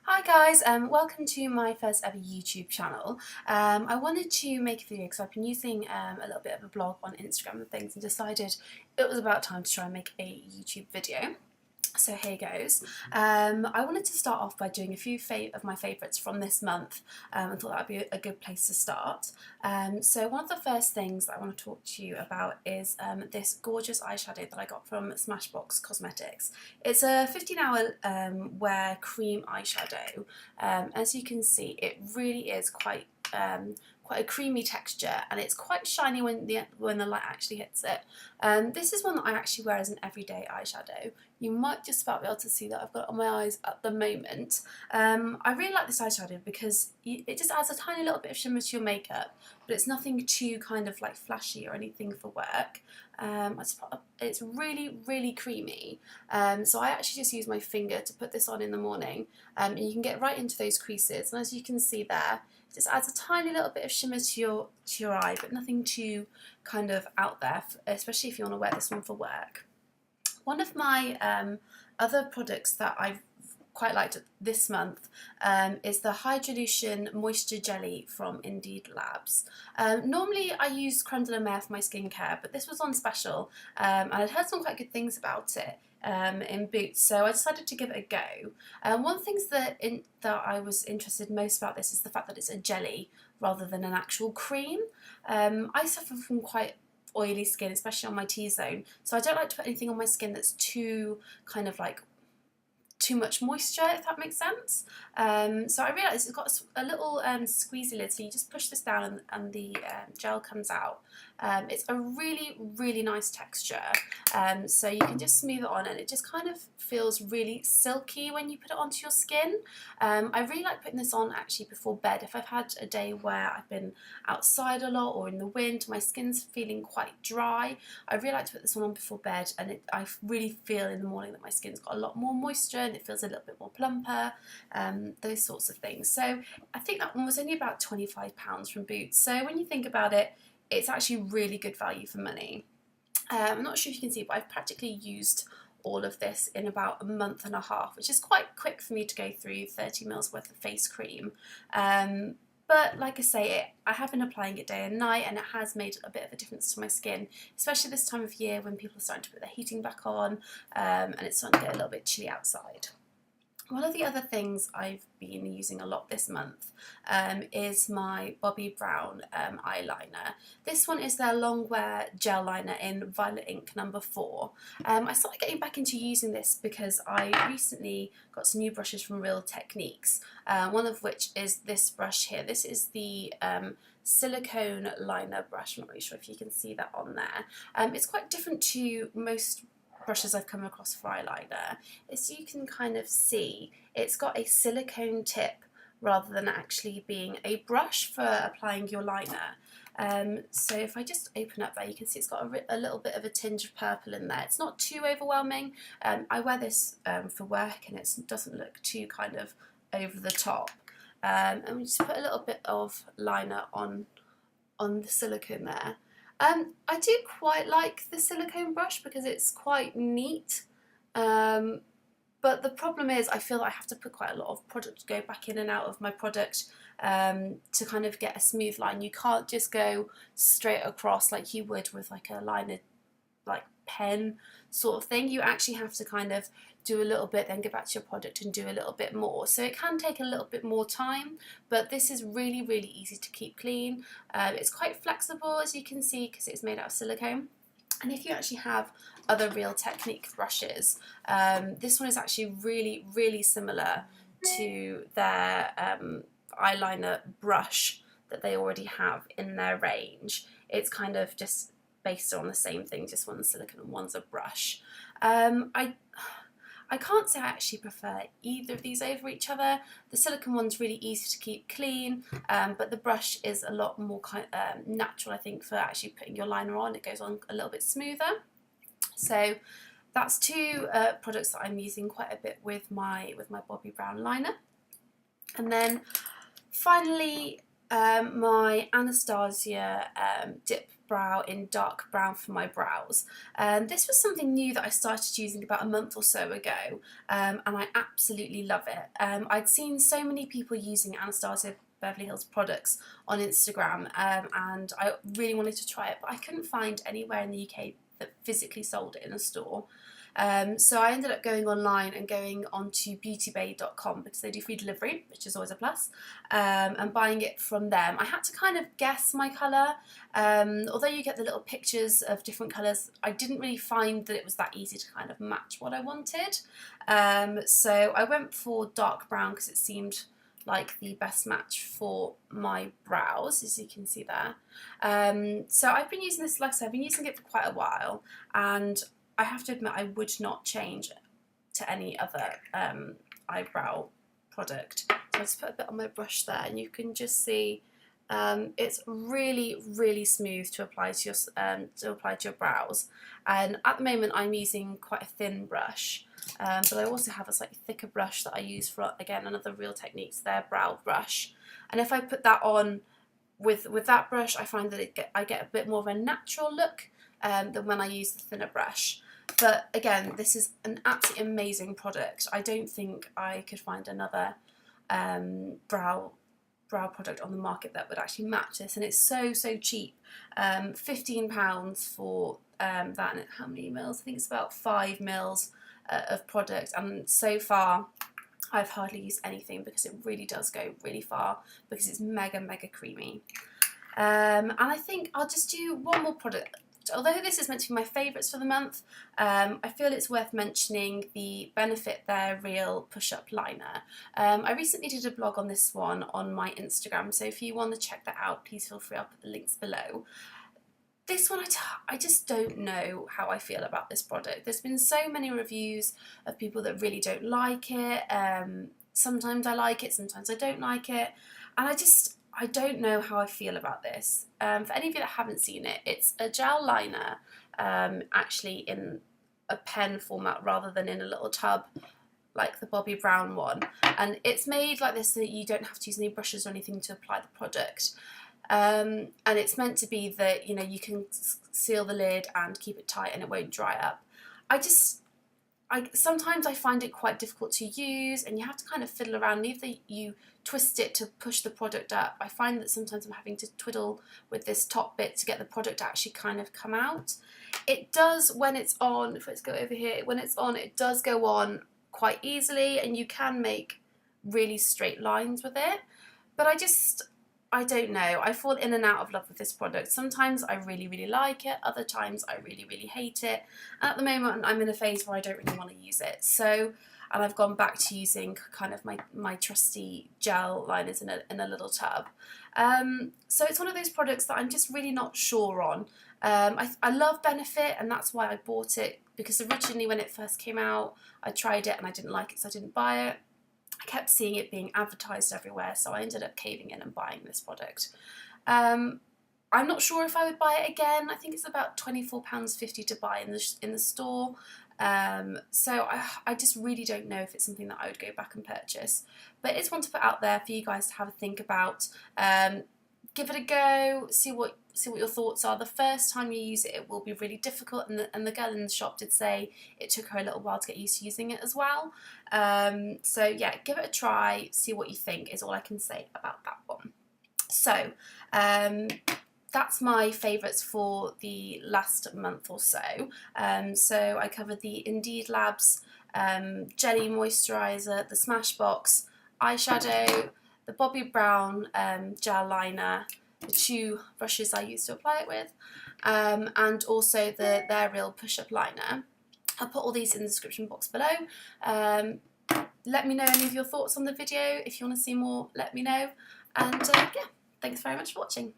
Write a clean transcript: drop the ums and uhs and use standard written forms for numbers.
Hi guys, welcome to my first ever YouTube channel. I wanted to make a video because I've been using a little bit of a blog on Instagram and things and decided it was about time to try and make a YouTube video. So here goes. I wanted to start off by doing a few of my favourites from this month. I thought that would be a good place to start. So one of the first things that I want to talk to you about is this gorgeous eyeshadow that I got from Smashbox Cosmetics. It's a 15-hour wear cream eyeshadow. As you can see, it really is quite a creamy texture, and it's quite shiny when the light actually hits it. This is one that I actually wear as an everyday eyeshadow. You might just about be able to see that I've got it on my eyes at the moment. I really like this eyeshadow because it just adds a tiny little bit of shimmer to your makeup, but it's nothing too kind of like flashy or anything for work. It's really creamy, so I actually just use my finger to put this on in the morning, and you can get right into those creases, and as you can see there, it just adds a tiny little bit of shimmer to your eye, but nothing too kind of out there, especially if you want to wear this one for work. One of my other products that I've quite liked this month is the Hydraluron Moisture Jelly from Indeed Labs. Normally I use creme de la mer for my skincare, but this was on special, and I'd heard some quite good things about it in Boots, so I decided to give it a go. One of the things that I was interested most about this is the fact that it's a jelly rather than an actual cream. I suffer from quite oily skin, especially on my T-zone, so I don't like to put anything on my skin that's too kind of like too much moisture, if that makes sense. So I realised it's got a little squeezy lid, so you just push this down and the gel comes out. It's a really nice texture, so you can just smooth it on and it just kind of feels really silky when you put it onto your skin. I really like putting this on actually before bed. If I've had a day where I've been outside a lot or in the wind, my skin's feeling quite dry, I really like to put this one on before bed, and I really feel in the morning that my skin's got a lot more moisture and it feels a little bit more plumper, those sorts of things. So I think that one was only about £25 from Boots, so when you think about it, it's actually really good value for money. I'm not sure if you can see, but I've practically used all of this in about a month and a half, which is quite quick for me to go through 30ml worth of face cream. But like I say, I have been applying it day and night, and it has made a bit of a difference to my skin, especially this time of year when people are starting to put their heating back on, and it's starting to get a little bit chilly outside. One of the other things I've been using a lot this month is my Bobbi Brown eyeliner. This one is their long wear gel liner in Violet Ink number 4. I started getting back into using this because I recently got some new brushes from RealTechniques, one of which is this brush here. This is the Silicone liner brush. I'm not really sure if you can see that on there. It's quite different to most brushes I've come across for eyeliner. As you can kind of see, it's got a silicone tip rather than actually being a brush for applying your liner. So if I just open up there, you can see it's got a little bit of a tinge of purple in there. It's not too overwhelming. I wear this for work, and it doesn't look too kind of over the top. And we just put a little bit of liner on the silicone there. I do quite like the silicone brush because it's quite neat, but the problem is I feel that I have to put quite a lot of product to go back in and out of my product to kind of get a smooth line. You can't just go straight across like you would with like a liner, like pen sort of thing. You actually have to kind of do a little bit, then go back to your product and do a little bit more. So it can take a little bit more time, but this is really easy to keep clean. It's quite flexible, as you can see, because it's made out of silicone. And if you actually have other RealTechniques brushes, this one is actually really similar to their eyeliner brush that they already have in their range. It's kind of just based on the same thing, just one's silicone and one's a brush. I can't say I actually prefer either of these over each other. The silicone one's really easy to keep clean, but the brush is a lot more natural, I think, for actually putting your liner on. It goes on a little bit smoother. So that's two products that I'm using quite a bit with my Bobbi Brown liner. And then finally, my Anastasia DipBrow in dark brown for my brows. This was something new that I started using about a month or so ago, and I absolutely love it. I'd seen so many people using Anastasia Beverly Hills products on Instagram, and I really wanted to try it, but I couldn't find anywhere in the UK that physically sold it in a store. So I ended up going online and going onto beautybay.com because they do free delivery, which is always a plus, and buying it from them. I had to kind of guess my colour. Although you get the little pictures of different colours, I didn't really find that it was that easy to kind of match what I wanted. So I went for dark brown because it seemed like the best match for my brows, as you can see there. So I've been using this, like I said, I've been using it for quite a while, and I have to admit I would not change to any other eyebrow product. So I just put a bit on my brush there, and you can just see it's really, really smooth to apply to your brows. And at the moment I'm using quite a thin brush, but I also have a slightly thicker brush that I use for, again, another RealTechniques, their brow brush. And if I put that on with that brush, I find that I get a bit more of a natural look than when I use the thinner brush. But again, this is an absolutely amazing product. I don't think I could find another brow product on the market that would actually match this, and it's so cheap. £15 for that, and how many mils? I think it's about 5 mils of product, and so far I've hardly used anything because it really does go really far because it's mega creamy. And I think I'll just do one more product. Although this is meant to be my favourites for the month, I feel it's worth mentioning the Benefit Their Real Push-Up Liner. I recently did a blog on this one on my Instagram, so if you want to check that out, please feel free, I'll put the links below. This one, I just don't know how I feel about this product. There's been so many reviews of people that really don't like it. Sometimes I like it, sometimes I don't like it, and I don't know how I feel about this. For any of you that haven't seen it, it's a gel liner, actually in a pen format rather than in a little tub like the Bobbi brown one. And it's made like this so that you don't have to use any brushes or anything to apply the product. And it's meant to be that, you know, you can seal the lid and keep it tight and it won't dry up. Sometimes I find it quite difficult to use, and you have to kind of fiddle around. Either you twist it to push the product up. I find that sometimes I'm having to twiddle with this top bit to get the product to actually kind of come out. It does when it's on, if let's go over here, when it's on, it does go on quite easily, and you can make really straight lines with it. But I don't know. I fall in and out of love with this product. Sometimes I really like it. Other times I really hate it. And at the moment I'm in a phase where I don't really want to use it. So, and I've gone back to using kind of my trusty gel liners in a little tub. So it's one of those products that I'm just really not sure on. I love Benefit, and that's why I bought it, because originally when it first came out I tried it and I didn't like it, so I didn't buy it. I kept seeing it being advertised everywhere, so I ended up caving in and buying this product. I'm not sure if I would buy it again. I think it's about £24.50 to buy in the store. So I just really don't know if it's something that I would go back and purchase. But it's one to put out there for you guys to have a think about. Give it a go, see what your thoughts are. The first time you use it, it will be really difficult, and the girl in the shop did say it took her a little while to get used to using it as well. So yeah, give it a try, see what you think is all I can say about that one. So that's my favourites for the last month or so. So I covered the Indeed Labs Jelly Moisturiser, the Smashbox eyeshadow, the Bobbi Brown gel liner, the 2 brushes I used to apply it with, and also their Real Push-Up Liner. I'll put all these in the description box below. Let me know any of your thoughts on the video. If you want to see more, let me know. And yeah, thanks very much for watching.